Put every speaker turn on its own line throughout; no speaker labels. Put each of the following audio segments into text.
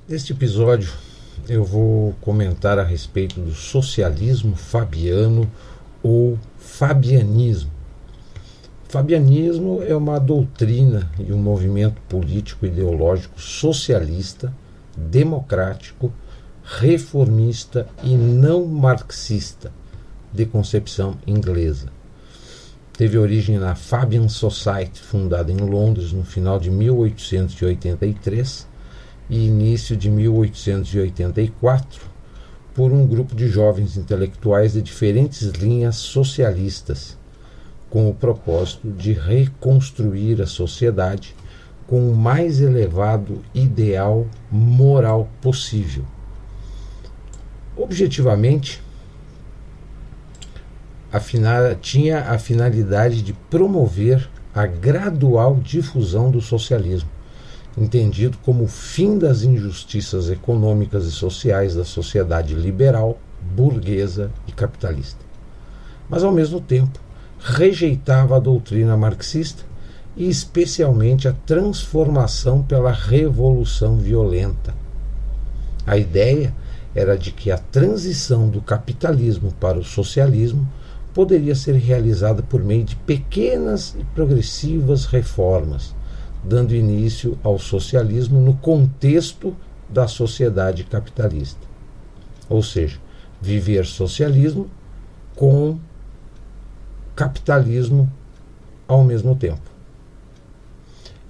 Neste episódio eu vou comentar a respeito do socialismo fabiano ou fabianismo. Fabianismo é uma doutrina e um movimento político-ideológico socialista, democrático, reformista e não marxista, de concepção inglesa. Teve origem na Fabian Society, fundada em Londres no final de 1883 e início de 1884, por um grupo de jovens intelectuais de diferentes linhas socialistas, com o propósito de reconstruir a sociedade com o mais elevado ideal moral possível. Objetivamente, tinha a finalidade de promover a gradual difusão do socialismo, entendido como o fim das injustiças econômicas e sociais da sociedade liberal, burguesa e capitalista. Mas, ao mesmo tempo, rejeitava a doutrina marxista e, especialmente, a transformação pela revolução violenta. A ideia era de que a transição do capitalismo para o socialismo poderia ser realizada por meio de pequenas e progressivas reformas, dando início ao socialismo no contexto da sociedade capitalista. Ou seja, viver socialismo com capitalismo ao mesmo tempo.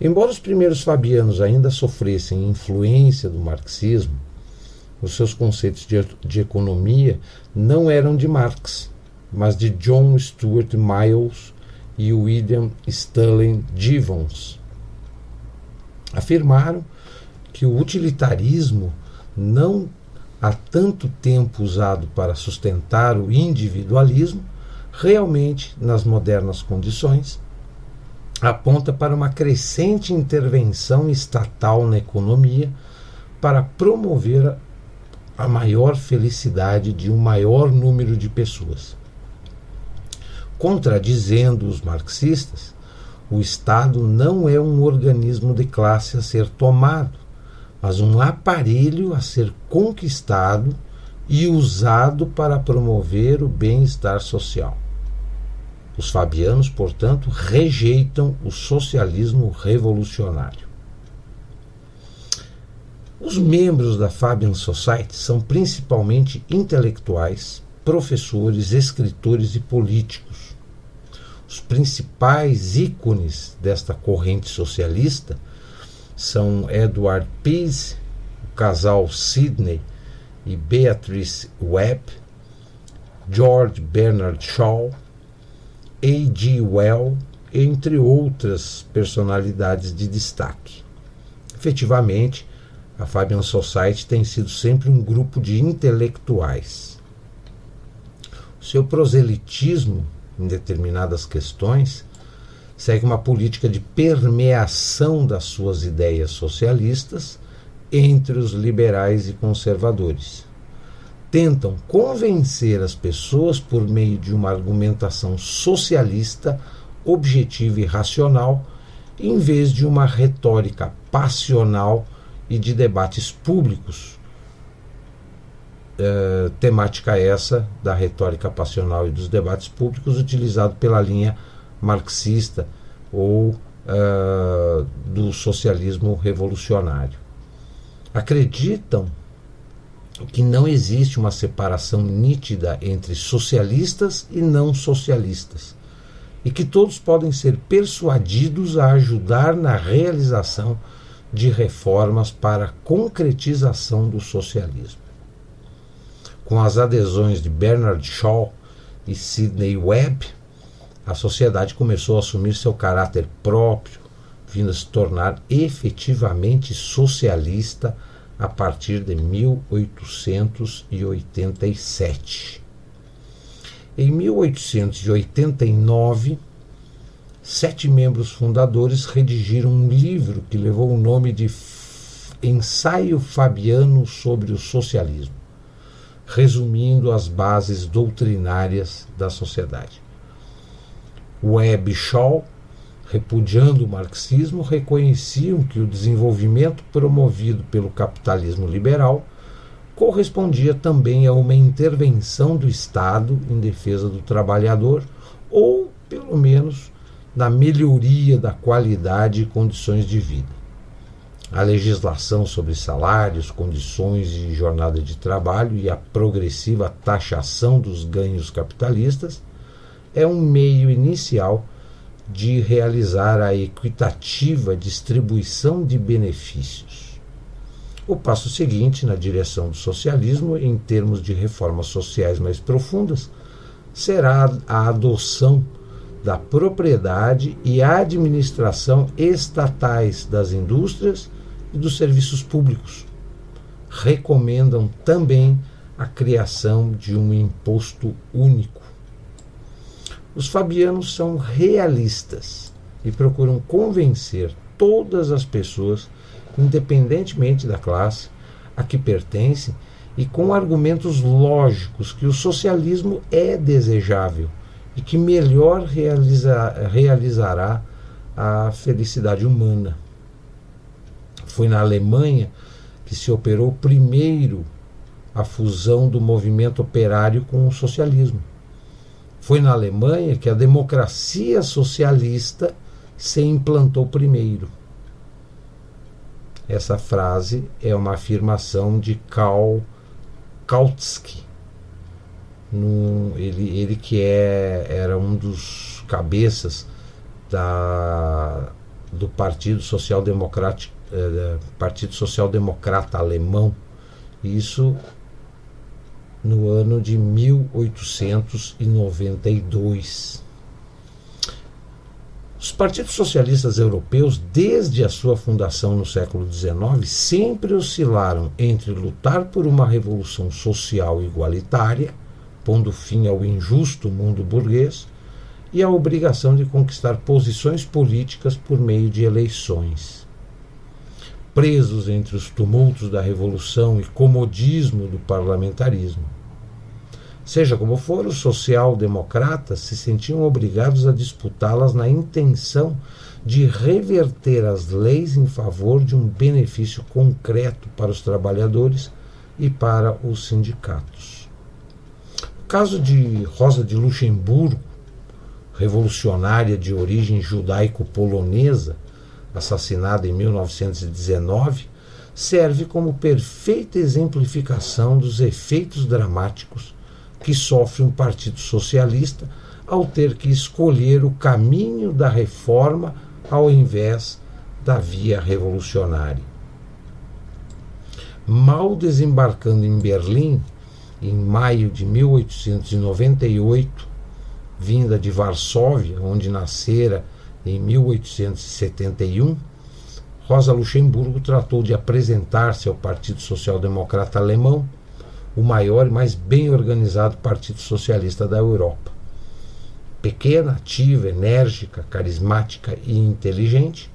Embora os primeiros fabianos ainda sofressem influência do marxismo, os seus conceitos de economia não eram de Marx, mas de John Stuart Mill e William Stanley Jevons. Afirmaram que o utilitarismo, não há tanto tempo usado para sustentar o individualismo, realmente, nas modernas condições, aponta para uma crescente intervenção estatal na economia para promover a maior felicidade de um maior número de pessoas. Contradizendo os marxistas, o Estado não é um organismo de classe a ser tomado, mas um aparelho a ser conquistado e usado para promover o bem-estar social. Os fabianos, portanto, rejeitam o socialismo revolucionário. Os membros da Fabian Society são principalmente intelectuais, professores, escritores e políticos. Os principais ícones desta corrente socialista são Edward Pease, o casal Sidney e Beatrice Webb, George Bernard Shaw, A.G. Wells, entre outras personalidades de destaque. Efetivamente, a Fabian Society tem sido sempre um grupo de intelectuais. O seu proselitismo em determinadas questões segue uma política de permeação das suas ideias socialistas entre os liberais e conservadores. Tentam convencer as pessoas por meio de uma argumentação socialista, objetiva e racional, em vez de uma retórica passional e de debates públicos, temática essa da retórica passional e dos debates públicos utilizado pela linha marxista ou do socialismo revolucionário. Acreditam que não existe uma separação nítida entre socialistas e não socialistas, e que todos podem ser persuadidos a ajudar na realização de reformas para a concretização do socialismo. Com as adesões de Bernard Shaw e Sidney Webb, a sociedade começou a assumir seu caráter próprio, vindo a se tornar efetivamente socialista a partir de 1887. Em 1889, 7 membros fundadores redigiram um livro que levou o nome de Ensaio Fabiano sobre o Socialismo, resumindo as bases doutrinárias da sociedade. Webb e Shaw repudiando o marxismo, reconheciam que o desenvolvimento promovido pelo capitalismo liberal correspondia também a uma intervenção do Estado em defesa do trabalhador, ou, pelo menos, na melhoria da qualidade e condições de vida. A legislação sobre salários, condições de jornada de trabalho e a progressiva taxação dos ganhos capitalistas é um meio inicial de realizar a equitativa distribuição de benefícios. O passo seguinte na direção do socialismo, em termos de reformas sociais mais profundas, será a adoção da propriedade e a administração estatais das indústrias e dos serviços públicos. Recomendam também a criação de um imposto único. Os fabianos são realistas e procuram convencer todas as pessoas, independentemente da classe a que pertencem, e com argumentos lógicos, que o socialismo é desejável e que melhor realizará a felicidade humana. Foi na Alemanha que se operou primeiro a fusão do movimento operário com o socialismo. Foi na Alemanha que a democracia socialista se implantou primeiro. Essa frase é uma afirmação de Karl Kautsky, ele que era um dos cabeças do Partido Social Democrata Alemão, isso no ano de 1892. Os partidos socialistas europeus, desde a sua fundação no século XIX, sempre oscilaram entre lutar por uma revolução social igualitária, pondo fim ao injusto mundo burguês, e a obrigação de conquistar posições políticas por meio de eleições. Presos entre os tumultos da revolução e comodismo do parlamentarismo. Seja como for, os social-democratas se sentiam obrigados a disputá-las na intenção de reverter as leis em favor de um benefício concreto para os trabalhadores e para os sindicatos. O caso de Rosa de Luxemburgo, revolucionária de origem judaico-polonesa, assassinada em 1919, serve como perfeita exemplificação dos efeitos dramáticos que sofre um partido socialista ao ter que escolher o caminho da reforma ao invés da via revolucionária. Mal desembarcando em Berlim, em maio de 1898, vinda de Varsóvia, onde nascera em 1871, Rosa Luxemburgo tratou de apresentar-se ao Partido Social Democrata Alemão, o maior e mais bem organizado partido socialista da Europa. Pequena, ativa, enérgica, carismática e inteligente,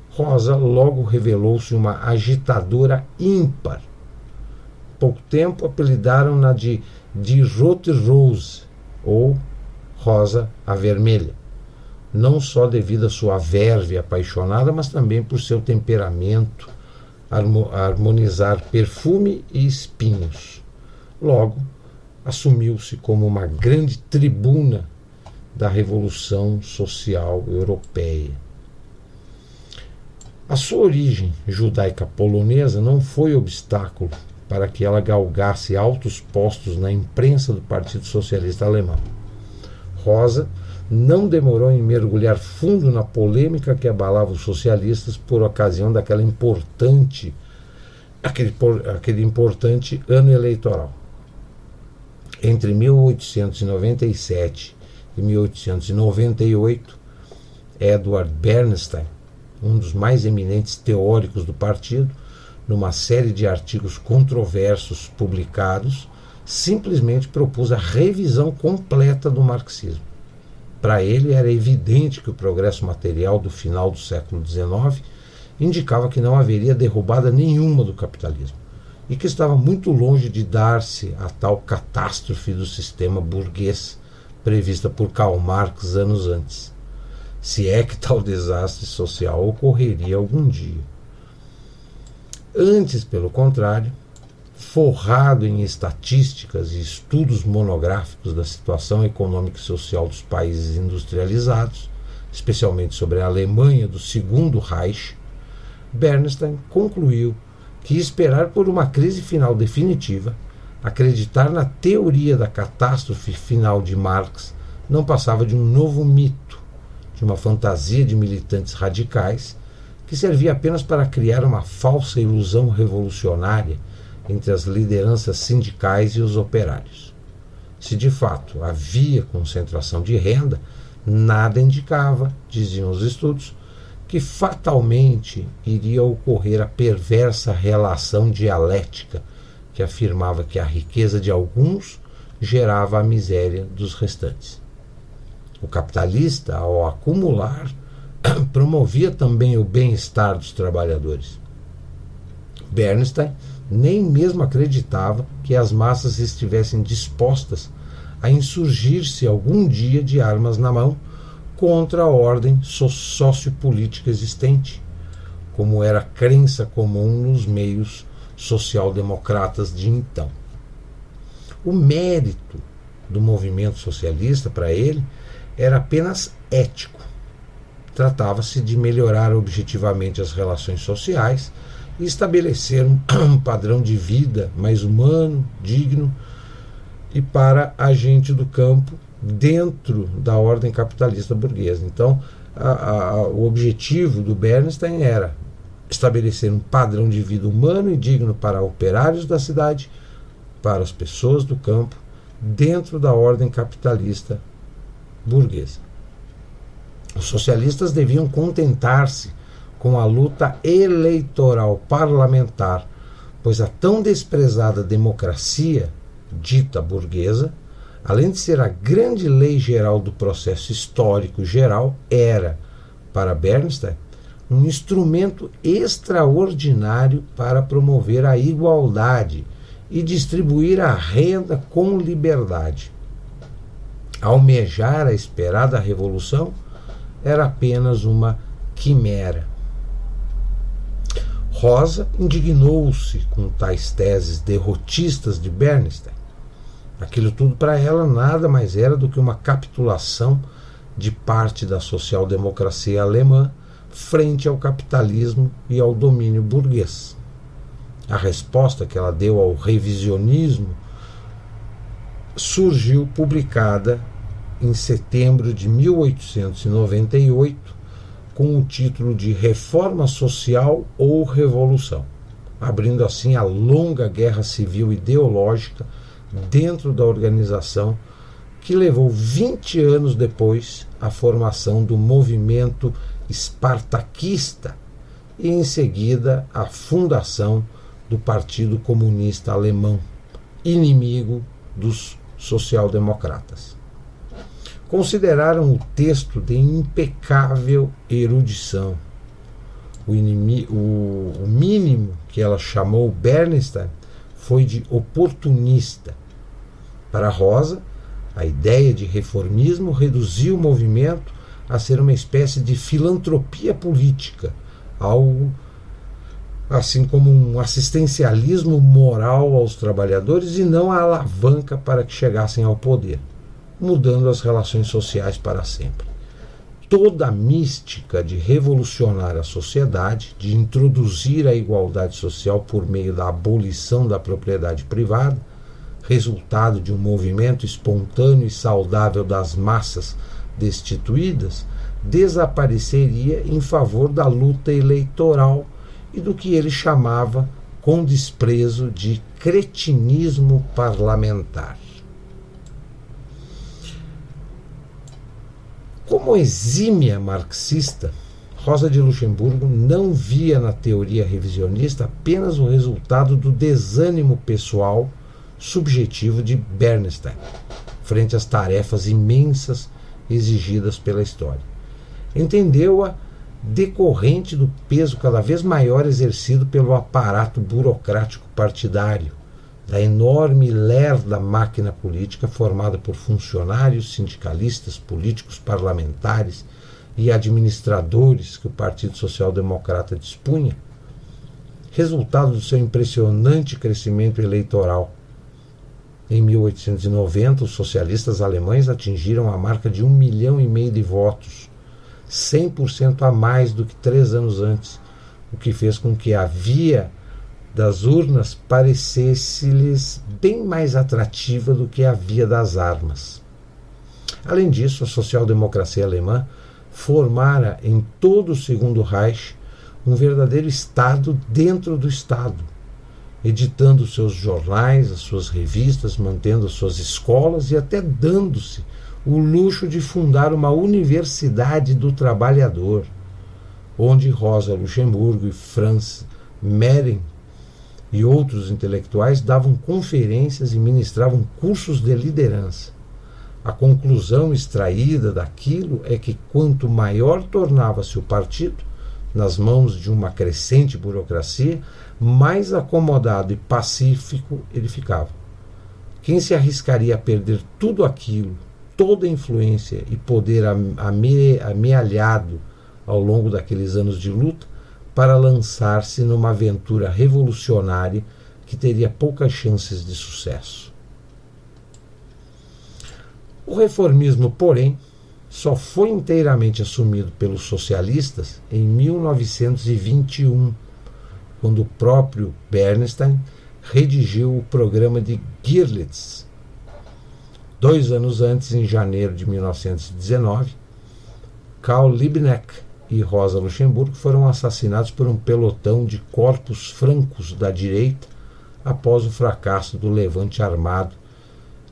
Rosa logo revelou-se uma agitadora ímpar. Pouco tempo apelidaram-na de Rote Rose, ou Rosa a Vermelha, não só devido à sua verve apaixonada, mas também por seu temperamento harmonizar perfume e espinhos. Logo, assumiu-se como uma grande tribuna da Revolução Social Europeia. A sua origem judaica polonesa não foi obstáculo para que ela galgasse altos postos na imprensa do Partido Socialista Alemão. Rosa não demorou em mergulhar fundo na polêmica que abalava os socialistas por ocasião daquele importante ano eleitoral. Entre 1897 e 1898, Edward Bernstein, um dos mais eminentes teóricos do partido, numa série de artigos controversos publicados, simplesmente propôs a revisão completa do marxismo. Para ele, era evidente que o progresso material do final do século XIX indicava que não haveria derrubada nenhuma do capitalismo e que estava muito longe de dar-se a tal catástrofe do sistema burguês prevista por Karl Marx anos antes. se é que tal desastre social ocorreria algum dia. Antes, pelo contrário, forrado em estatísticas e estudos monográficos da situação econômica e social dos países industrializados, especialmente sobre a Alemanha do Segundo Reich, Bernstein concluiu que esperar por uma crise final definitiva, acreditar na teoria da catástrofe final de Marx, não passava de um novo mito, de uma fantasia de militantes radicais que servia apenas para criar uma falsa ilusão revolucionária entre as lideranças sindicais e os operários. Se de fato havia concentração de renda, nada indicava, diziam os estudos, que fatalmente iria ocorrer a perversa relação dialética que afirmava que a riqueza de alguns gerava a miséria dos restantes. O capitalista, ao acumular, promovia também o bem-estar dos trabalhadores. Bernstein nem mesmo acreditava que as massas estivessem dispostas a insurgir-se algum dia de armas na mão contra a ordem sociopolítica existente, como era crença comum nos meios social-democratas de então. O mérito do movimento socialista, para ele, era apenas ético. Tratava-se de melhorar objetivamente as relações sociais e estabelecer um padrão de vida mais humano, digno e para a gente do campo dentro da ordem capitalista burguesa. Então, o objetivo do Bernstein era estabelecer um padrão de vida humano e digno para operários da cidade, para as pessoas do campo, dentro da ordem capitalista burguesa. Os socialistas deviam contentar-se com a luta eleitoral parlamentar, pois a tão desprezada democracia, dita burguesa, além de ser a grande lei geral do processo histórico geral, era, para Bernstein, um instrumento extraordinário para promover a igualdade e distribuir a renda com liberdade. Almejar a esperada revolução era apenas uma quimera. Rosa indignou-se com tais teses derrotistas de Bernstein. Aquilo tudo para ela nada mais era do que uma capitulação de parte da social-democracia alemã frente ao capitalismo e ao domínio burguês. A resposta que ela deu ao revisionismo surgiu publicada em setembro de 1898 com o título de Reforma Social ou Revolução, abrindo assim a longa guerra civil ideológica dentro da organização que levou 20 anos depois à formação do movimento espartaquista e em seguida à fundação do Partido Comunista Alemão, inimigo dos social-democratas. Consideraram o texto de impecável erudição. O mínimo que ela chamou Bernstein foi de oportunista. Para Rosa, a ideia de reformismo reduziu o movimento a ser uma espécie de filantropia política, algo assim como um assistencialismo moral aos trabalhadores e não a alavanca para que chegassem ao poder, mudando as relações sociais para sempre. Toda a mística de revolucionar a sociedade, de introduzir a igualdade social por meio da abolição da propriedade privada, resultado de um movimento espontâneo e saudável das massas destituídas, desapareceria em favor da luta eleitoral e do que ele chamava, com desprezo, de cretinismo parlamentar. Como exímia marxista, Rosa de Luxemburgo não via na teoria revisionista apenas o resultado do desânimo pessoal subjetivo de Bernstein frente às tarefas imensas exigidas pela história. Entendeu-a decorrente do peso cada vez maior exercido pelo aparato burocrático partidário, da enorme lerda máquina política formada por funcionários, sindicalistas, políticos, parlamentares e administradores que o Partido Social Democrata dispunha, resultado do seu impressionante crescimento eleitoral. Em 1890, os socialistas alemães atingiram a marca de 1,5 milhão de votos, 100% a mais do que 3 anos antes, o que fez com que a via das urnas parecesse-lhes bem mais atrativa do que a via das armas. Além disso, a social-democracia alemã formara em todo o Segundo Reich um verdadeiro Estado dentro do Estado, editando seus jornais, as suas revistas, mantendo as suas escolas e até dando-se o luxo de fundar uma universidade do trabalhador, onde Rosa Luxemburgo e Franz Mehring e outros intelectuais davam conferências e ministravam cursos de liderança. A conclusão extraída daquilo é que quanto maior tornava-se o partido, nas mãos de uma crescente burocracia, mais acomodado e pacífico ele ficava. Quem se arriscaria a perder tudo aquilo, toda a influência e poder amealhado ao longo daqueles anos de luta, para lançar-se numa aventura revolucionária que teria poucas chances de sucesso? O reformismo, porém, só foi inteiramente assumido pelos socialistas em 1921, quando o próprio Bernstein redigiu o programa de Girlitz. 2 anos antes, em janeiro de 1919, Karl Liebknecht e Rosa Luxemburgo foram assassinados por um pelotão de corpos francos da direita após o fracasso do levante armado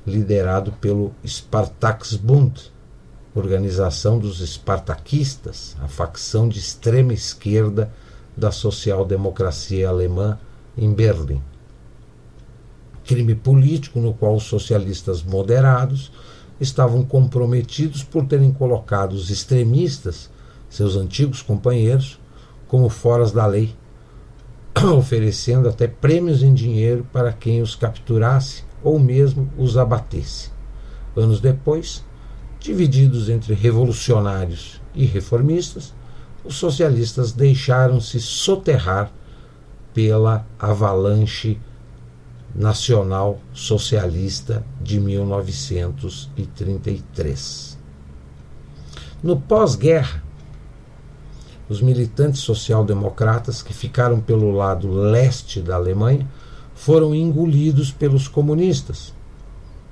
liderado pelo Spartaksbund, organização dos espartaquistas, a facção de extrema esquerda da social-democracia alemã em Berlim. Crime político no qual os socialistas moderados estavam comprometidos por terem colocado os extremistas, seus antigos companheiros, como foras da lei, oferecendo até prêmios em dinheiro para quem os capturasse ou mesmo os abatesse. Anos depois, divididos entre revolucionários e reformistas, os socialistas deixaram-se soterrar pela avalanche nacional socialista de 1933. No pós-guerra, os militantes social-democratas que ficaram pelo lado leste da Alemanha foram engolidos pelos comunistas,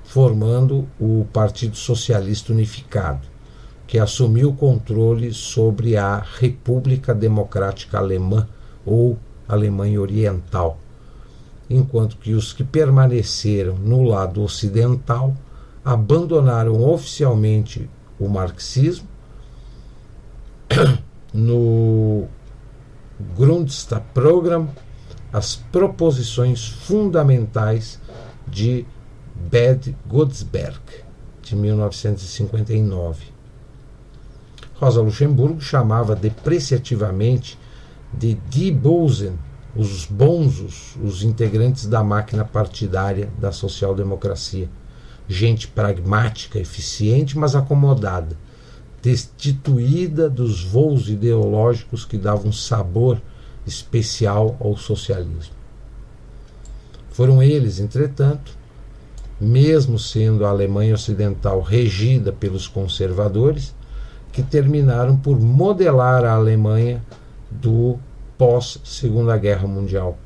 formando o Partido Socialista Unificado, que assumiu o controle sobre a República Democrática Alemã, ou Alemanha Oriental, enquanto que os que permaneceram no lado ocidental abandonaram oficialmente o marxismo no Grundsatzprogramm, as proposições fundamentais de Bad Godesberg, de 1959. Rosa Luxemburgo chamava depreciativamente de Die Bosen, os bonzos, os integrantes da máquina partidária da social-democracia. Gente pragmática, eficiente, mas acomodada, destituída dos voos ideológicos que davam sabor especial ao socialismo. Foram eles, entretanto, mesmo sendo a Alemanha Ocidental regida pelos conservadores, que terminaram por modelar a Alemanha do pós-Segunda Guerra Mundial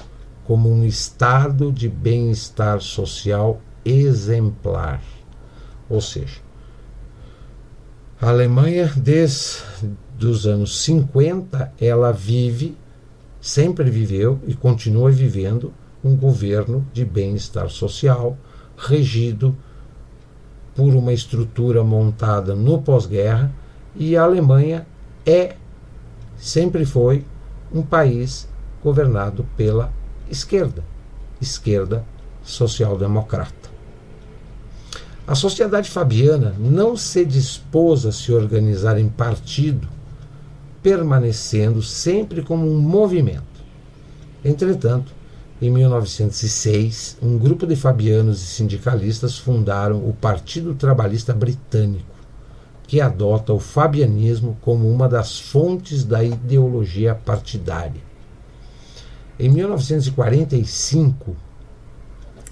como um estado de bem-estar social exemplar. Ou seja, a Alemanha, desde os anos 50, ela sempre viveu e continua vivendo um governo de bem-estar social, regido por uma estrutura montada no pós-guerra, e a Alemanha sempre foi um país governado pela esquerda social-democrata. A sociedade fabiana não se dispôs a se organizar em partido, permanecendo sempre como um movimento. Entretanto, em 1906, um grupo de fabianos e sindicalistas fundaram o Partido Trabalhista Britânico, que adota o fabianismo como uma das fontes da ideologia partidária. Em 1945,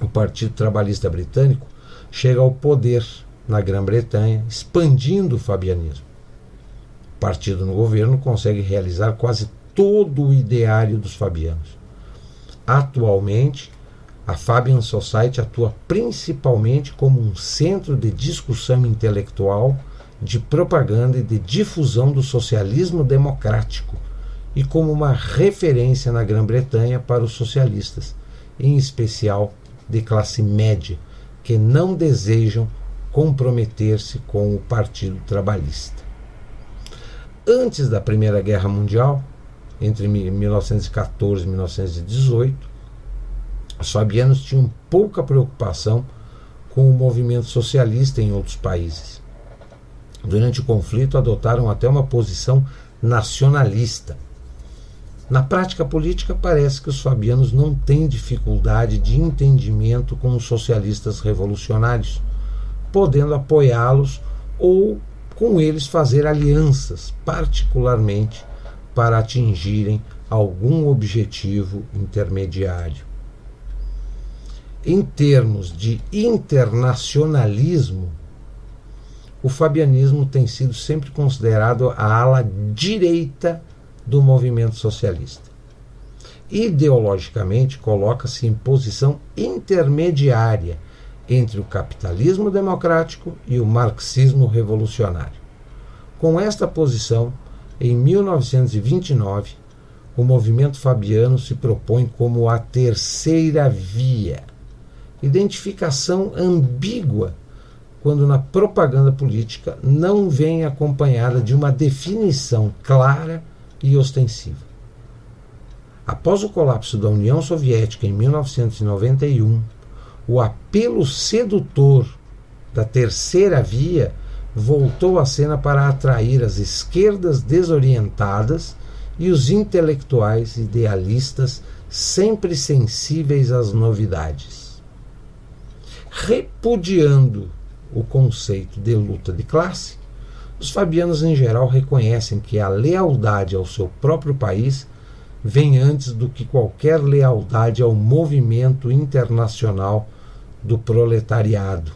o Partido Trabalhista Britânico chega ao poder na Grã-Bretanha, expandindo o fabianismo. O partido no governo consegue realizar quase todo o ideário dos fabianos. Atualmente, a Fabian Society atua principalmente como um centro de discussão intelectual, de propaganda e de difusão do socialismo democrático e como uma referência na Grã-Bretanha para os socialistas, em especial de classe média, que não desejam comprometer-se com o Partido Trabalhista. Antes da Primeira Guerra Mundial, entre 1914 e 1918, os fabianos tinham pouca preocupação com o movimento socialista em outros países. Durante o conflito, adotaram até uma posição nacionalista. Na prática política, parece que os fabianos não têm dificuldade de entendimento com os socialistas revolucionários, podendo apoiá-los ou com eles fazer alianças, particularmente para atingirem algum objetivo intermediário. Em termos de internacionalismo, o fabianismo tem sido sempre considerado a ala direita do movimento socialista. Ideologicamente, coloca-se em posição intermediária entre o capitalismo democrático e o marxismo revolucionário. Com esta posição, em 1929, o movimento fabiano se propõe como a terceira via, identificação ambígua quando na propaganda política não vem acompanhada de uma definição clara e ostensiva. Após o colapso da União Soviética em 1991, o apelo sedutor da terceira via voltou à cena para atrair as esquerdas desorientadas e os intelectuais idealistas sempre sensíveis às novidades. Repudiando o conceito de luta de classe, os fabianos em geral reconhecem que a lealdade ao seu próprio país vem antes do que qualquer lealdade ao movimento internacional do proletariado.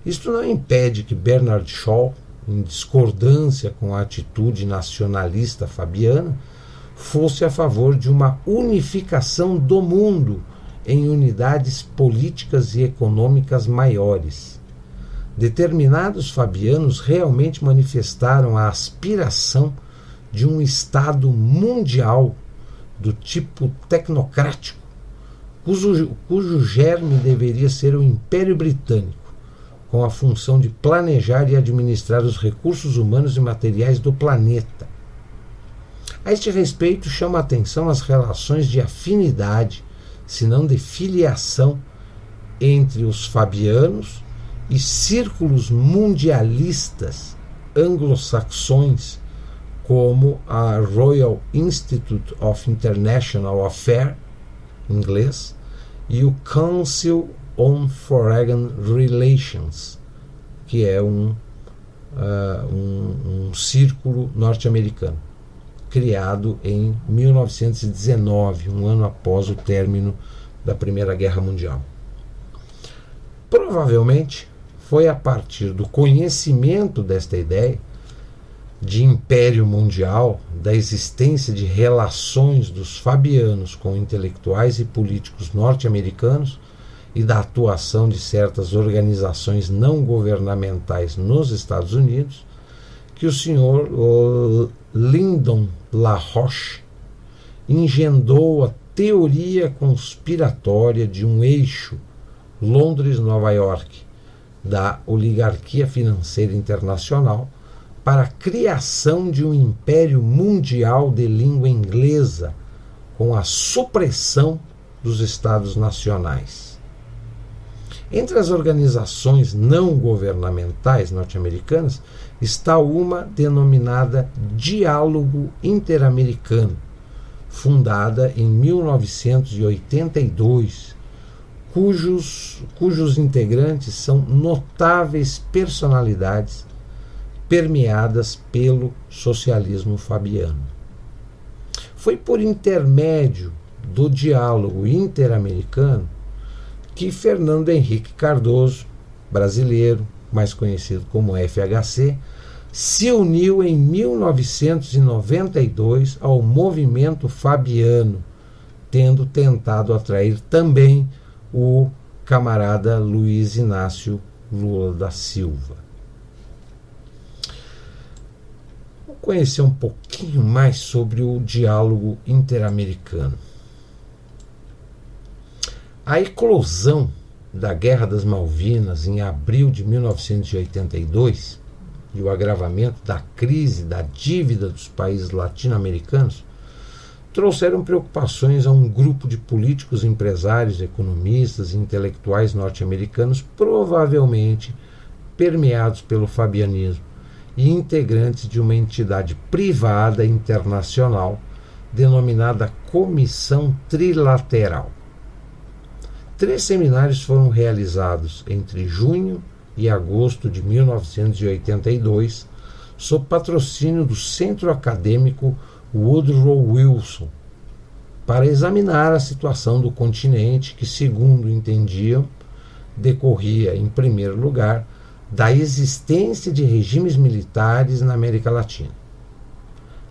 Isto não impede que Bernard Shaw, em discordância com a atitude nacionalista fabiana, fosse a favor de uma unificação do mundo em unidades políticas e econômicas maiores. Determinados fabianos realmente manifestaram a aspiração de um Estado mundial do tipo tecnocrático, cujo germe deveria ser o Império Britânico, com a função de planejar e administrar os recursos humanos e materiais do planeta. A este respeito, chama a atenção as relações de afinidade, se não de filiação, entre os fabianos e círculos mundialistas anglo-saxões, como a Royal Institute of International Affairs, em inglês, e o Council on Foreign Relations, que é um círculo norte-americano, criado em 1919, um ano após o término da Primeira Guerra Mundial. Provavelmente foi a partir do conhecimento desta ideia de império mundial, da existência de relações dos fabianos com intelectuais e políticos norte-americanos e da atuação de certas organizações não governamentais nos Estados Unidos, que o senhor Lyndon LaRoche engendrou a teoria conspiratória de um eixo Londres-Nova York da oligarquia financeira internacional para a criação de um império mundial de língua inglesa com a supressão dos estados nacionais. Entre as organizações não governamentais norte-americanas está uma denominada Diálogo Interamericano, fundada em 1982, cujos integrantes são notáveis personalidades permeadas pelo socialismo fabiano. Foi por intermédio do diálogo interamericano que Fernando Henrique Cardoso, brasileiro, mais conhecido como FHC, se uniu em 1992 ao movimento fabiano, tendo tentado atrair também o camarada Luiz Inácio Lula da Silva. Vamos conhecer um pouquinho mais sobre o diálogo interamericano. A eclosão da Guerra das Malvinas em abril de 1982 e o agravamento da crise da dívida dos países latino-americanos trouxeram preocupações a um grupo de políticos, empresários, economistas e intelectuais norte-americanos, provavelmente permeados pelo fabianismo e integrantes de uma entidade privada internacional denominada Comissão Trilateral. 3 seminários foram realizados entre junho e agosto de 1982, sob patrocínio do Centro Acadêmico Woodrow Wilson, para examinar a situação do continente que, segundo entendiam, decorria, em primeiro lugar, da existência de regimes militares na América Latina.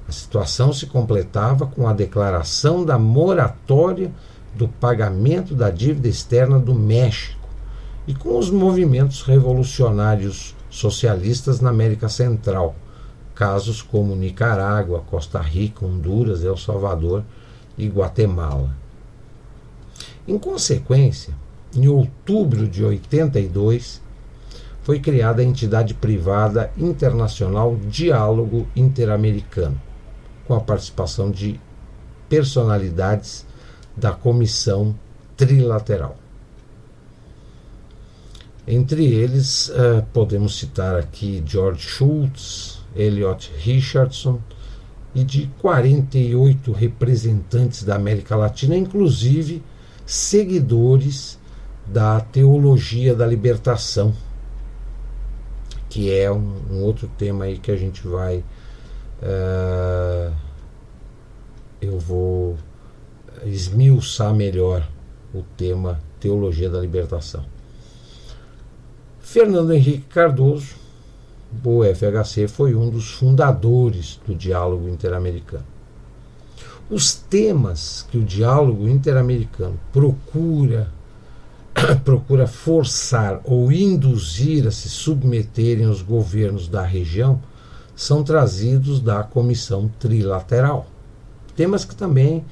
A situação se completava com a declaração da moratória do pagamento da dívida externa do México e com os movimentos revolucionários socialistas na América Central, casos como Nicarágua, Costa Rica, Honduras, El Salvador e Guatemala. Em consequência, em outubro de 82, foi criada a entidade privada internacional Diálogo Interamericano, com a participação de personalidades da Comissão Trilateral. Entre eles, podemos citar aqui George Shultz, Elliot Richardson e de 48 representantes da América Latina, inclusive seguidores da teologia da libertação, que é um outro tema aí que a gente vai eu vou esmiuçar melhor o tema teologia da libertação. Fernando Henrique Cardoso, o FHC, foi um dos fundadores do diálogo interamericano. Os temas que o diálogo interamericano procura forçar ou induzir a se submeterem os governos da região são trazidos da Comissão Trilateral. Temas que também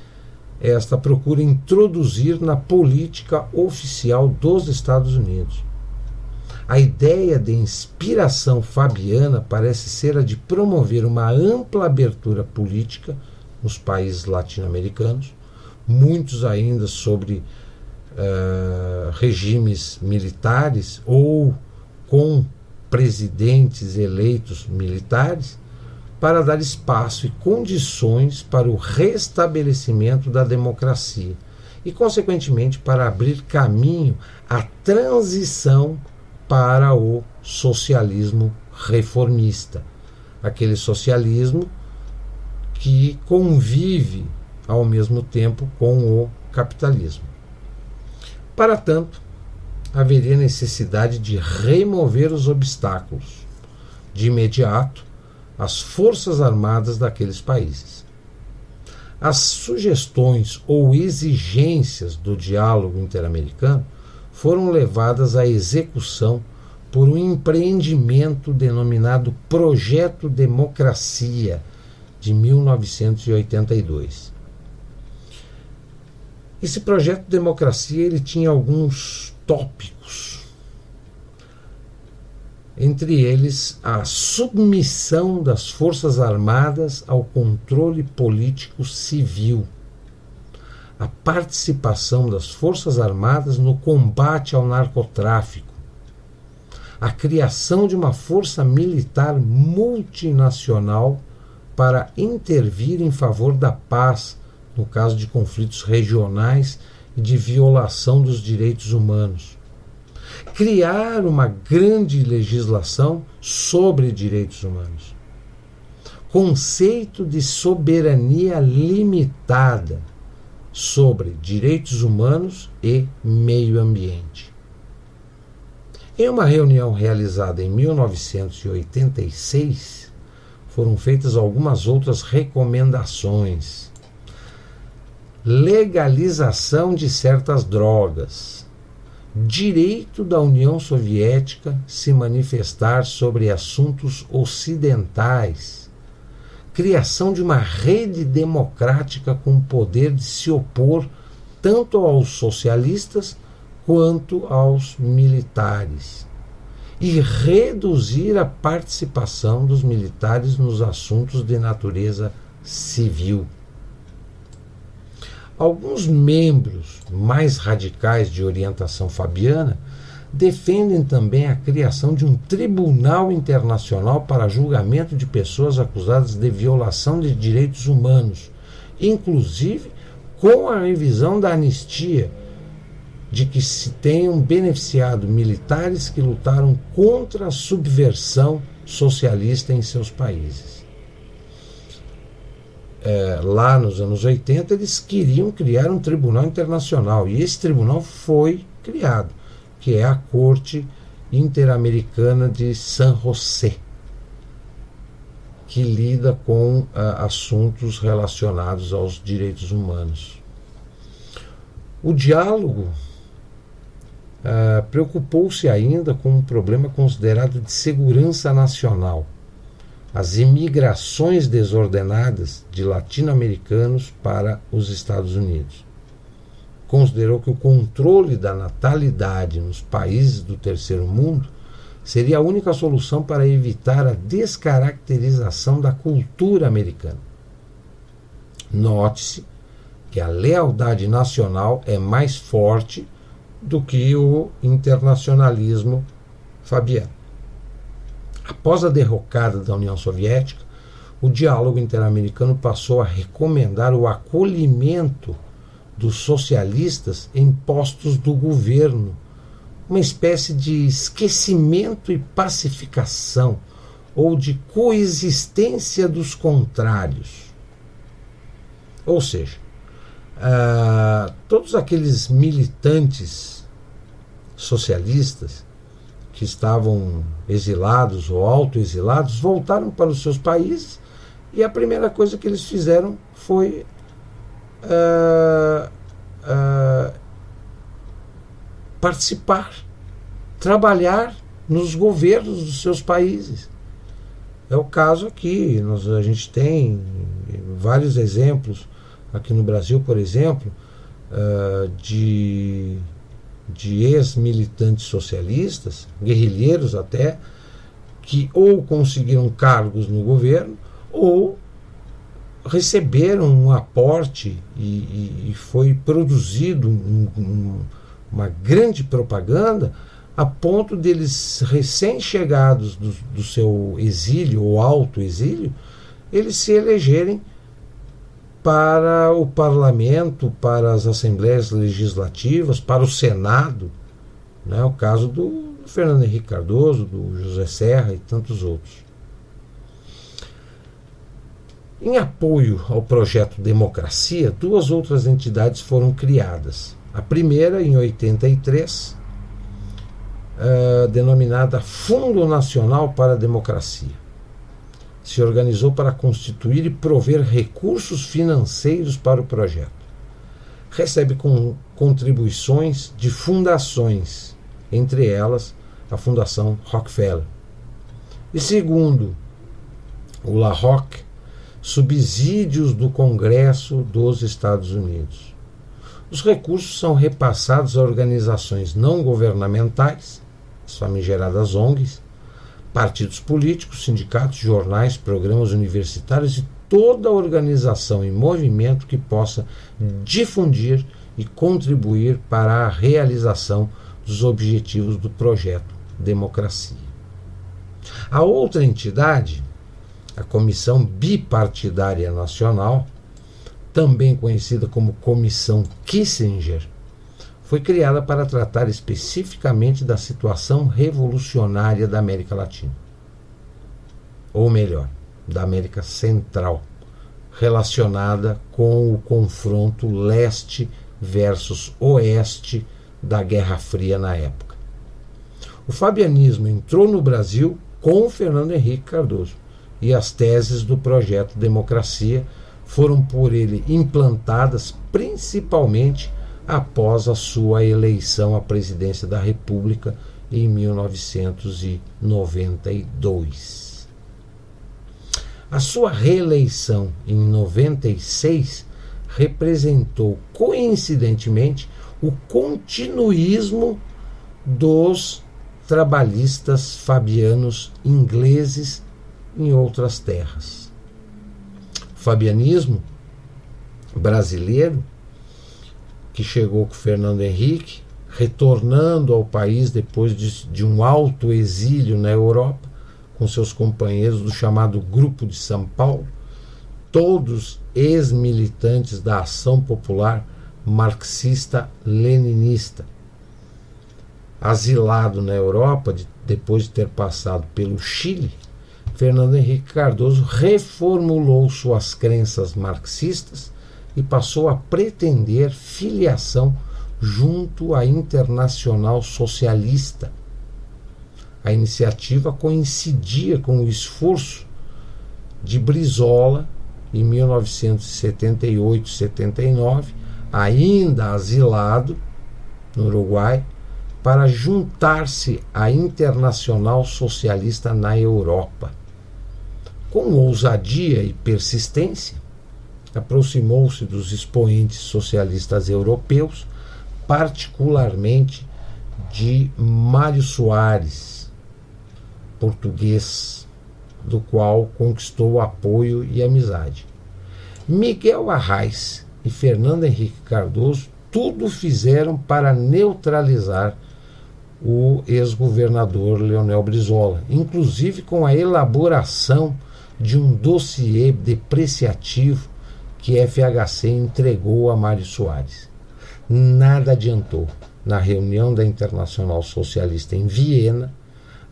esta procura introduzir na política oficial dos Estados Unidos. A ideia de inspiração fabiana parece ser a de promover uma ampla abertura política nos países latino-americanos, muitos ainda sobre regimes militares ou com presidentes eleitos militares, para dar espaço e condições para o restabelecimento da democracia e, consequentemente, para abrir caminho à transição para o socialismo reformista, aquele socialismo que convive ao mesmo tempo com o capitalismo. Para tanto, haveria necessidade de remover os obstáculos, de imediato, às forças armadas daqueles países. As sugestões ou exigências do diálogo interamericano foram levadas à execução por um empreendimento denominado Projeto Democracia, de 1982. Esse Projeto Democracia ele tinha alguns tópicos, entre eles a submissão das Forças Armadas ao controle político civil, a participação das Forças Armadas no combate ao narcotráfico, a criação de uma força militar multinacional para intervir em favor da paz no caso de conflitos regionais e de violação dos direitos humanos, criar uma grande legislação sobre direitos humanos, conceito de soberania limitada sobre direitos humanos e meio ambiente. Em uma reunião realizada em 1986, foram feitas algumas outras recomendações. Legalização de certas drogas, direito da União Soviética se manifestar sobre assuntos ocidentais, criação de uma rede democrática com o poder de se opor tanto aos socialistas quanto aos militares, e reduzir a participação dos militares nos assuntos de natureza civil. Alguns membros mais radicais de orientação fabiana defendem também a criação de um tribunal internacional para julgamento de pessoas acusadas de violação de direitos humanos, inclusive com a revisão da anistia, de que se tenham beneficiado militares que lutaram contra a subversão socialista em seus países. Lá nos anos 80, eles queriam criar um tribunal internacional, e esse tribunal foi criado, que é a Corte Interamericana de San José, que lida com assuntos relacionados aos direitos humanos. O diálogo preocupou-se ainda com um problema considerado de segurança nacional: as imigrações desordenadas de latino-americanos para os Estados Unidos. Considerou que o controle da natalidade nos países do terceiro mundo seria a única solução para evitar a descaracterização da cultura americana. Note-se que a lealdade nacional é mais forte do que o internacionalismo fabiano. Após a derrocada da União Soviética, o diálogo interamericano passou a recomendar o acolhimento dos socialistas em postos do governo, uma espécie de esquecimento e pacificação, ou de coexistência dos contrários. Ou seja, todos aqueles militantes socialistas que estavam exilados ou autoexilados voltaram para os seus países, e a primeira coisa que eles fizeram foi participar, trabalhar nos governos dos seus países. É o caso aqui, a gente tem vários exemplos aqui no Brasil, por exemplo, de ex-militantes socialistas, guerrilheiros até, que ou conseguiram cargos no governo ou receberam um aporte e foi produzido uma grande propaganda a ponto deles, recém-chegados do seu exílio ou autoexílio, eles se elegerem para o parlamento, para as assembleias legislativas, para o Senado, né? O caso do Fernando Henrique Cardoso, do José Serra e tantos outros. Em apoio ao projeto Democracia, duas outras entidades foram criadas. A primeira, em 83, denominada Fundo Nacional para a Democracia. Se organizou para constituir e prover recursos financeiros para o projeto. Recebe contribuições de fundações, entre elas a Fundação Rockefeller. E segundo o La Rocque, subsídios do Congresso dos Estados Unidos. Os recursos são repassados a organizações não governamentais, as famigeradas ONGs, partidos políticos, sindicatos, jornais, programas universitários e toda organização e movimento que possa difundir e contribuir para a realização dos objetivos do projeto Democracia. A outra entidade, a Comissão Bipartidária Nacional, também conhecida como Comissão Kissinger, foi criada para tratar especificamente da situação revolucionária da América Latina. Ou melhor, da América Central, relacionada com o confronto leste versus oeste da Guerra Fria na época. O fabianismo entrou no Brasil com o Fernando Henrique Cardoso e as teses do projeto Democracia foram por ele implantadas principalmente após a sua eleição à presidência da República em 1992. A sua reeleição em 96 representou, coincidentemente, o continuismo dos trabalhistas fabianos ingleses em outras terras. O fabianismo brasileiro, que chegou com Fernando Henrique, retornando ao país depois de um alto exílio na Europa, com seus companheiros do chamado Grupo de São Paulo, todos ex-militantes da Ação Popular marxista-leninista. Asilado na Europa, depois de ter passado pelo Chile, Fernando Henrique Cardoso reformulou suas crenças marxistas e passou a pretender filiação junto à Internacional Socialista. A iniciativa coincidia com o esforço de Brizola, em 1978-79, ainda asilado no Uruguai, para juntar-se à Internacional Socialista na Europa. Com ousadia e persistência, aproximou-se dos expoentes socialistas europeus, particularmente de Mário Soares, português, do qual conquistou apoio e amizade. Miguel Arraes e Fernando Henrique Cardoso tudo fizeram para neutralizar o ex-governador Leonel Brizola, inclusive com a elaboração de um dossiê depreciativo que FHC entregou a Mário Soares. Nada adiantou. Na reunião da Internacional Socialista em Viena,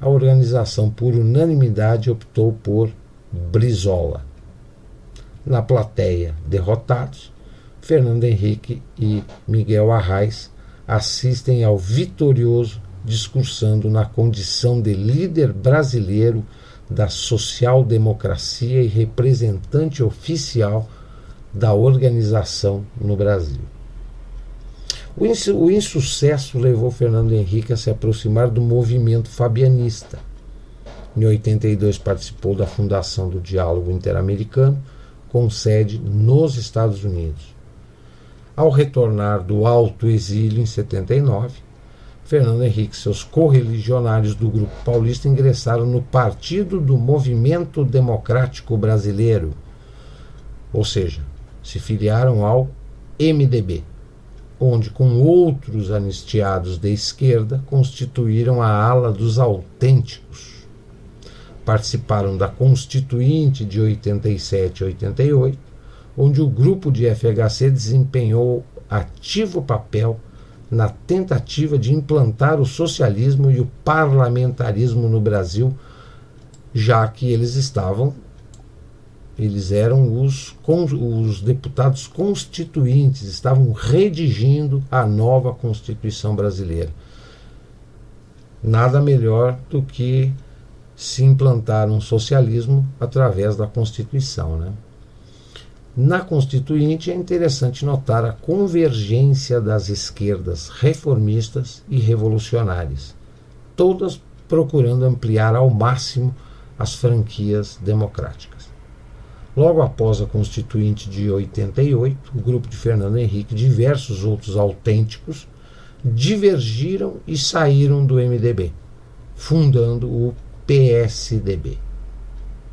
a organização por unanimidade optou por Brizola. Na plateia, derrotados, Fernando Henrique e Miguel Arraes assistem ao vitorioso discursando na condição de líder brasileiro da social-democracia e representante oficial da organização no Brasil. O insucesso levou Fernando Henrique a se aproximar do movimento fabianista. Em 82 participou da fundação do Diálogo Interamericano, com sede nos Estados Unidos. Ao retornar do alto exílio em 79, Fernando Henrique e seus correligionários do Grupo Paulista ingressaram no Partido do Movimento Democrático Brasileiro, ou seja, se filiaram ao MDB, onde com outros anistiados de esquerda constituíram a ala dos autênticos. Participaram da Constituinte de 87 e 88, onde o grupo de FHC desempenhou ativo papel na tentativa de implantar o socialismo e o parlamentarismo no Brasil, já que eles eram os deputados constituintes, estavam redigindo a nova Constituição brasileira. Nada melhor do que se implantar um socialismo através da Constituição, né? Na Constituinte é interessante notar a convergência das esquerdas reformistas e revolucionárias, todas procurando ampliar ao máximo as franquias democráticas. Logo após a Constituinte de 88, o grupo de Fernando Henrique e diversos outros autênticos divergiram e saíram do MDB, fundando o PSDB,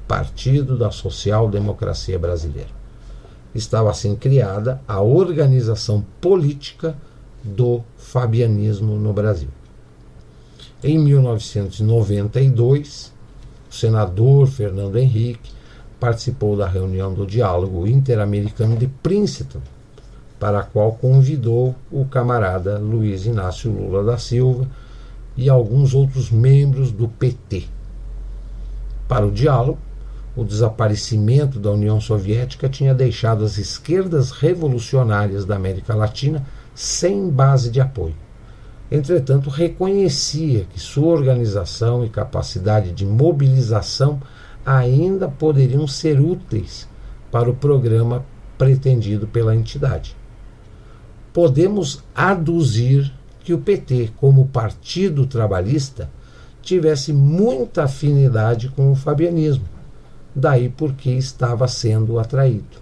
Partido da Social Democracia Brasileira. Estava assim criada a organização política do fabianismo no Brasil. Em 1992, o senador Fernando Henrique participou da reunião do Diálogo Interamericano de Princeton para a qual convidou o camarada Luiz Inácio Lula da Silva e alguns outros membros do PT. Para o diálogo, o desaparecimento da União Soviética tinha deixado as esquerdas revolucionárias da América Latina sem base de apoio. Entretanto, reconhecia que sua organização e capacidade de mobilização ainda poderiam ser úteis para o programa pretendido pela entidade. Podemos aduzir que o PT, como partido trabalhista, tivesse muita afinidade com o fabianismo, daí porque estava sendo atraído.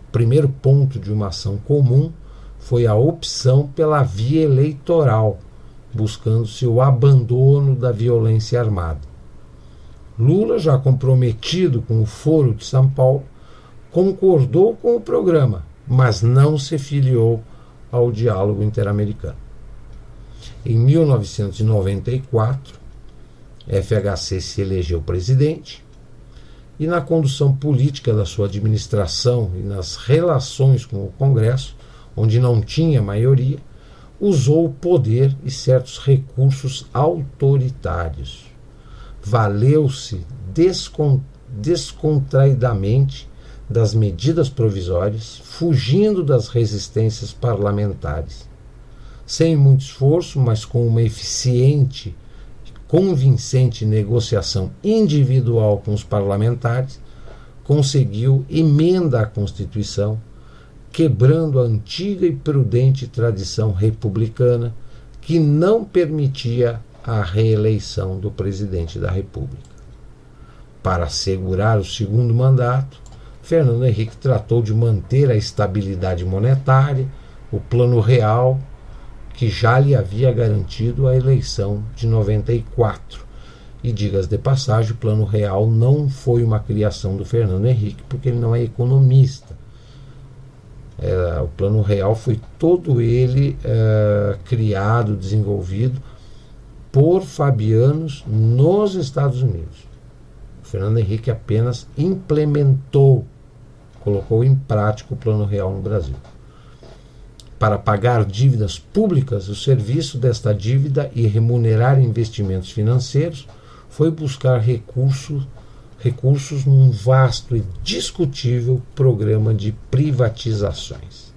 O primeiro ponto de uma ação comum foi a opção pela via eleitoral, buscando-se o abandono da violência armada. Lula, já comprometido com o Foro de São Paulo, concordou com o programa, mas não se filiou ao diálogo interamericano. Em 1994, FHC se elegeu presidente e, na condução política da sua administração e nas relações com o Congresso, onde não tinha maioria, usou o poder e certos recursos autoritários. Valeu-se descontraidamente das medidas provisórias, fugindo das resistências parlamentares. Sem muito esforço, mas com uma eficiente e convincente negociação individual com os parlamentares, conseguiu emenda à Constituição, quebrando a antiga e prudente tradição republicana que não permitia a reeleição do presidente da República. Para assegurar o segundo mandato, Fernando Henrique tratou de manter a estabilidade monetária, o Plano Real, que já lhe havia garantido a eleição de 94. E, diga-se de passagem, o Plano Real não foi uma criação do Fernando Henrique, porque ele não é economista. O Plano Real foi todo ele criado, desenvolvido por fabianos nos Estados Unidos. O Fernando Henrique apenas implementou, colocou em prática o Plano Real no Brasil. Para pagar dívidas públicas, o serviço desta dívida e remunerar investimentos financeiros foi buscar recursos num vasto e discutível programa de privatizações.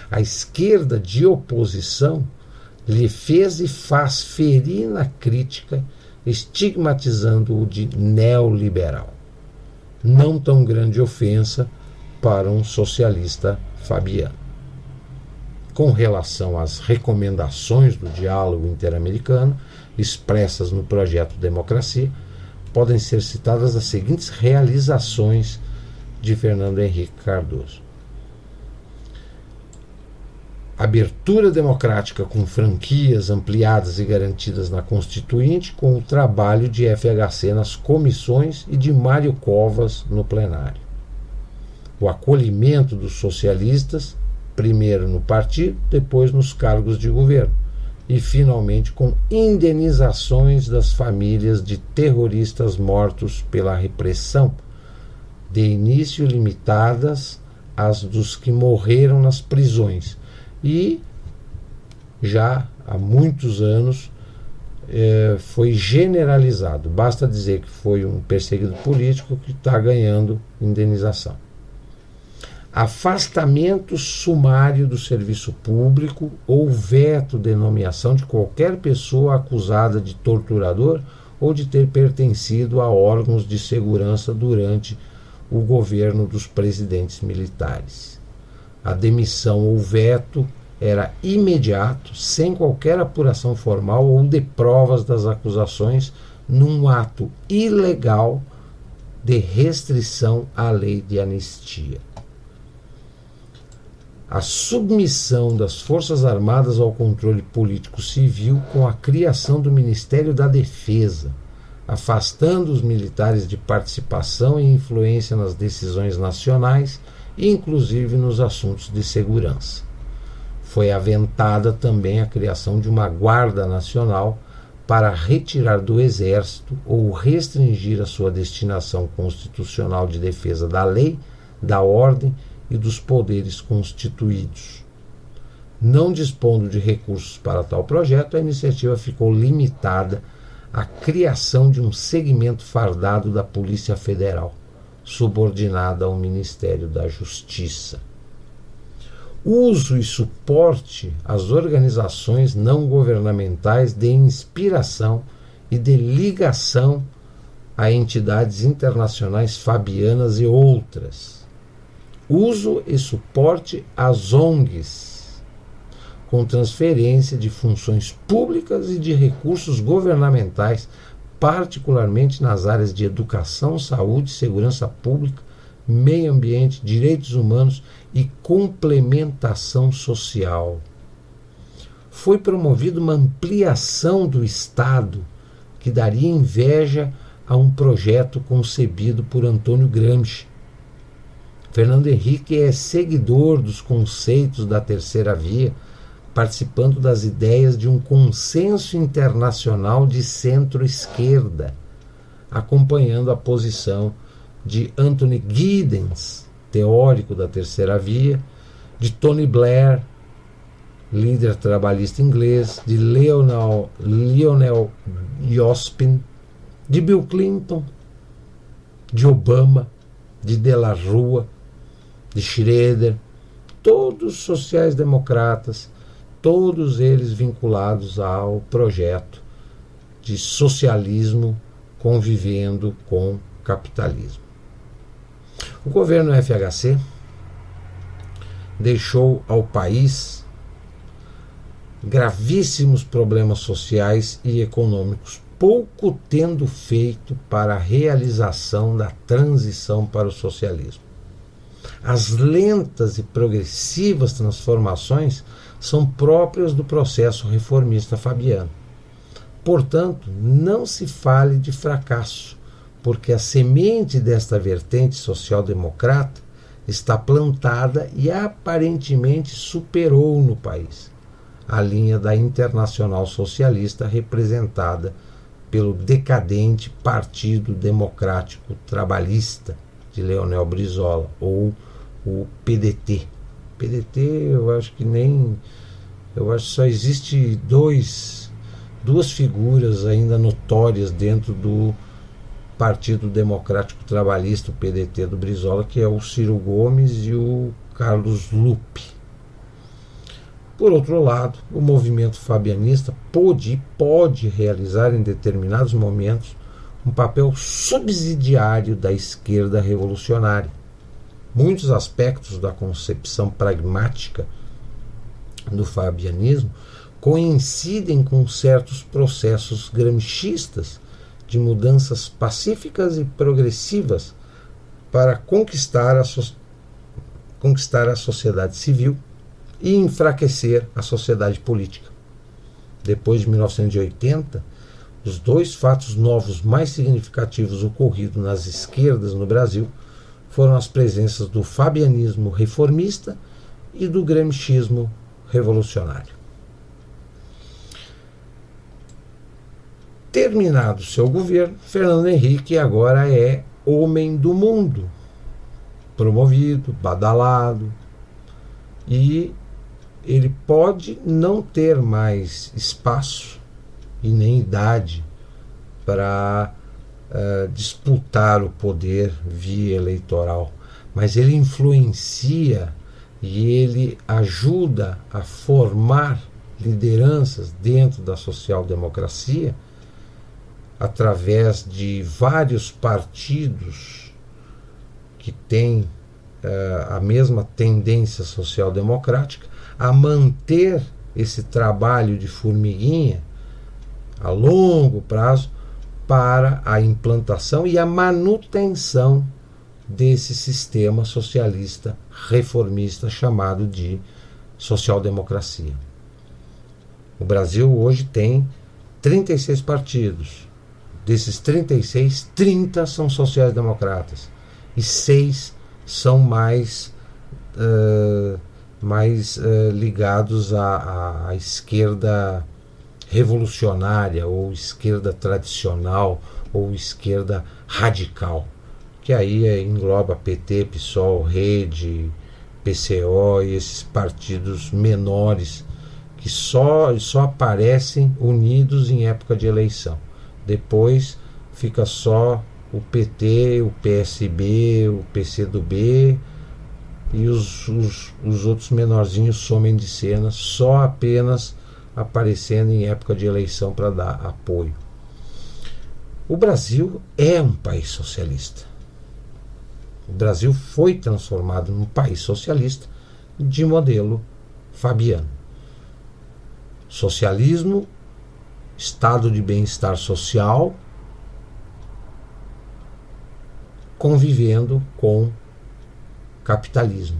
A esquerda de oposição lhe fez e faz ferina crítica, estigmatizando-o de neoliberal. Não tão grande ofensa para um socialista fabiano. Com relação às recomendações do diálogo interamericano, expressas no projeto Democracia, podem ser citadas as seguintes realizações de Fernando Henrique Cardoso: abertura democrática com franquias ampliadas e garantidas na Constituinte, com o trabalho de FHC nas comissões e de Mário Covas no plenário. O acolhimento dos socialistas, primeiro no partido, depois nos cargos de governo, e finalmente com indenizações das famílias de terroristas mortos pela repressão, de início limitadas às dos que morreram nas prisões, e já há muitos anos foi generalizado. Basta dizer que foi um perseguido político que está ganhando indenização. Afastamento sumário do serviço público ou veto de nomeação de qualquer pessoa acusada de torturador ou de ter pertencido a órgãos de segurança durante o governo dos presidentes militares. A demissão ou veto era imediato, sem qualquer apuração formal ou de provas das acusações, num ato ilegal de restrição à lei de anistia. A submissão das Forças Armadas ao controle político-civil com a criação do Ministério da Defesa, afastando os militares de participação e influência nas decisões nacionais, inclusive nos assuntos de segurança. Foi aventada também a criação de uma Guarda Nacional para retirar do Exército ou restringir a sua destinação constitucional de defesa da lei, da ordem e dos poderes constituídos. Não dispondo de recursos para tal projeto, a iniciativa ficou limitada à criação de um segmento fardado da Polícia Federal, subordinada ao Ministério da Justiça. Uso e suporte às organizações não governamentais de inspiração e de ligação a entidades internacionais fabianas e outras. Uso e suporte às ONGs, com transferência de funções públicas e de recursos governamentais, particularmente nas áreas de educação, saúde, segurança pública, meio ambiente, direitos humanos e complementação social. Foi promovida uma ampliação do Estado que daria inveja a um projeto concebido por Antônio Gramsci. Fernando Henrique é seguidor dos conceitos da Terceira Via, participando das ideias de um consenso internacional de centro-esquerda, acompanhando a posição de Anthony Giddens, teórico da Terceira Via, de Tony Blair, líder trabalhista inglês, de Lionel Jospin, de Bill Clinton, de Obama, de De La Rua, de Schroeder, todos sociais-democratas, todos eles vinculados ao projeto de socialismo convivendo com capitalismo. O governo FHC deixou ao país gravíssimos problemas sociais e econômicos, pouco tendo feito para a realização da transição para o socialismo. As lentas e progressivas transformações são próprias do processo reformista fabiano. Portanto, não se fale de fracasso, porque a semente desta vertente social-democrata está plantada e aparentemente superou no país a linha da Internacional Socialista representada pelo decadente Partido Democrático Trabalhista de Leonel Brizola, ou o PDT. PDT eu acho que só existe duas figuras ainda notórias dentro do Partido Democrático Trabalhista, o PDT do Brizola, que é o Ciro Gomes e o Carlos Lupe. Por outro lado, o movimento fabianista pôde e pode realizar em determinados momentos um papel subsidiário da esquerda revolucionária. Muitos aspectos da concepção pragmática do fabianismo coincidem com certos processos gramscistas de mudanças pacíficas e progressivas para conquistar a sociedade civil e enfraquecer a sociedade política. Depois de 1980, os dois fatos novos mais significativos ocorridos nas esquerdas no Brasil foram as presenças do fabianismo reformista e do gramscismo revolucionário. Terminado seu governo, Fernando Henrique agora é homem do mundo, promovido, badalado, e ele pode não ter mais espaço e nem idade para disputar o poder via eleitoral, mas ele influencia e ele ajuda a formar lideranças dentro da social-democracia através de vários partidos que têm a mesma tendência social-democrática, a manter esse trabalho de formiguinha a longo prazo para a implantação e a manutenção desse sistema socialista reformista chamado de social-democracia. O Brasil hoje tem 36 partidos. Desses 36, 30 são sociais-democratas e 6 são mais ligados à esquerda revolucionária, ou esquerda tradicional, ou esquerda radical, que aí engloba PT, PSOL, Rede, PCO e esses partidos menores que só aparecem unidos em época de eleição. Depois fica só o PT, o PSB, o PCdoB e os outros menorzinhos somem de cena, só apenas aparecendo em época de eleição para dar apoio. O Brasil é um país socialista. O Brasil foi transformado num país socialista de modelo fabiano. Socialismo, estado de bem-estar social, convivendo com capitalismo.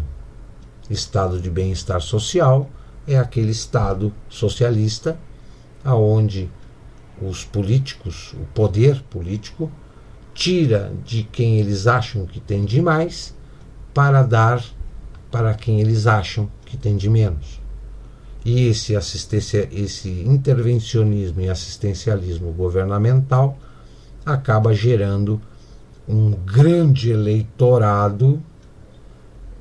Estado de bem-estar social é aquele estado socialista aonde os políticos, o poder político, tira de quem eles acham que tem de mais para dar para quem eles acham que tem de menos. E esse intervencionismo e assistencialismo governamental acaba gerando um grande eleitorado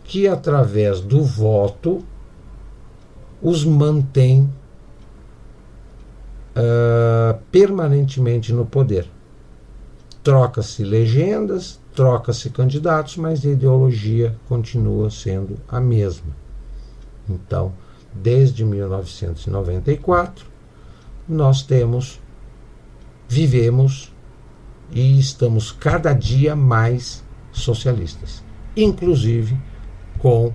que, através do voto, os mantém permanentemente no poder. Troca-se legendas, troca-se candidatos, mas a ideologia continua sendo a mesma. Então, desde 1994, nós vivemos e estamos cada dia mais socialistas, inclusive com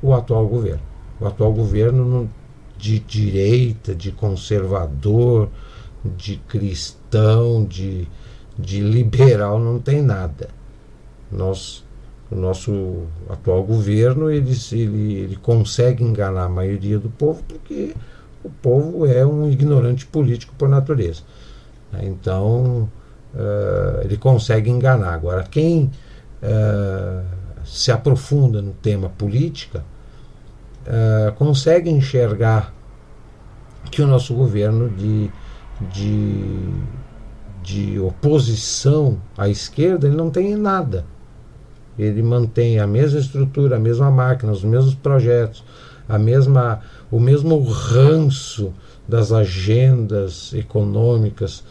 o atual governo. O atual governo de direita, de conservador, de cristão, de liberal, não tem nada. O nosso atual governo ele consegue enganar a maioria do povo porque o povo é um ignorante político por natureza. Então, ele consegue enganar. Agora, quem se aprofunda no tema política consegue enxergar que o nosso governo de oposição à esquerda ele não tem nada. Ele mantém a mesma estrutura, a mesma máquina, os mesmos projetos, o mesmo ranço das agendas econômicas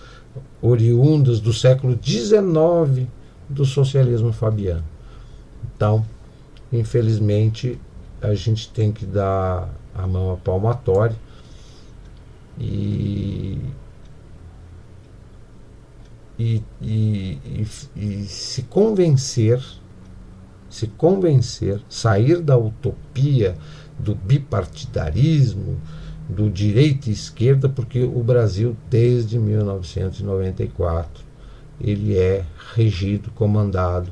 oriundas do século XIX do socialismo fabiano. Então, infelizmente, a gente tem que dar a mão à palmatória e se convencer, sair da utopia do bipartidarismo, do direita e esquerda, porque o Brasil, desde 1994, ele é regido, comandado,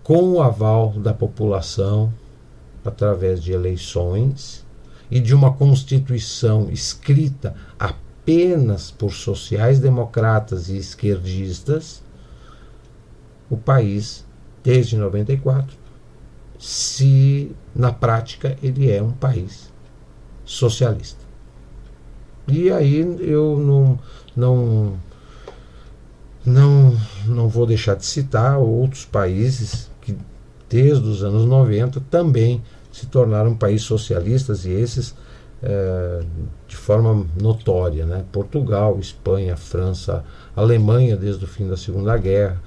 com o aval da população, através de eleições e de uma Constituição escrita apenas por sociais-democratas e esquerdistas. O país, desde 94, na prática, ele é um país socialista. E aí eu não vou deixar de citar outros países que, desde os anos 90, também se tornaram países socialistas, e esses de forma notória, né? Portugal, Espanha, França, Alemanha desde o fim da Segunda Guerra,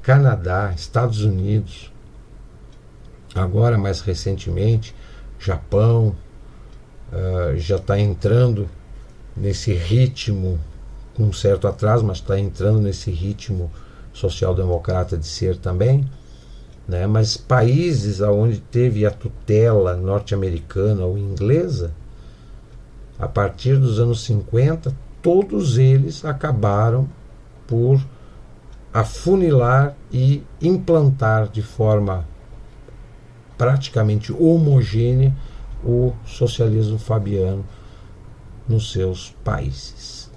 Canadá, Estados Unidos, agora mais recentemente Japão, já está entrando nesse ritmo, com um certo atraso, mas está entrando nesse ritmo social-democrata de ser também, né? Mas países onde teve a tutela norte-americana ou inglesa, a partir dos anos 50, todos eles acabaram por afunilar e implantar de forma praticamente homogânea o socialismo fabiano nos seus países.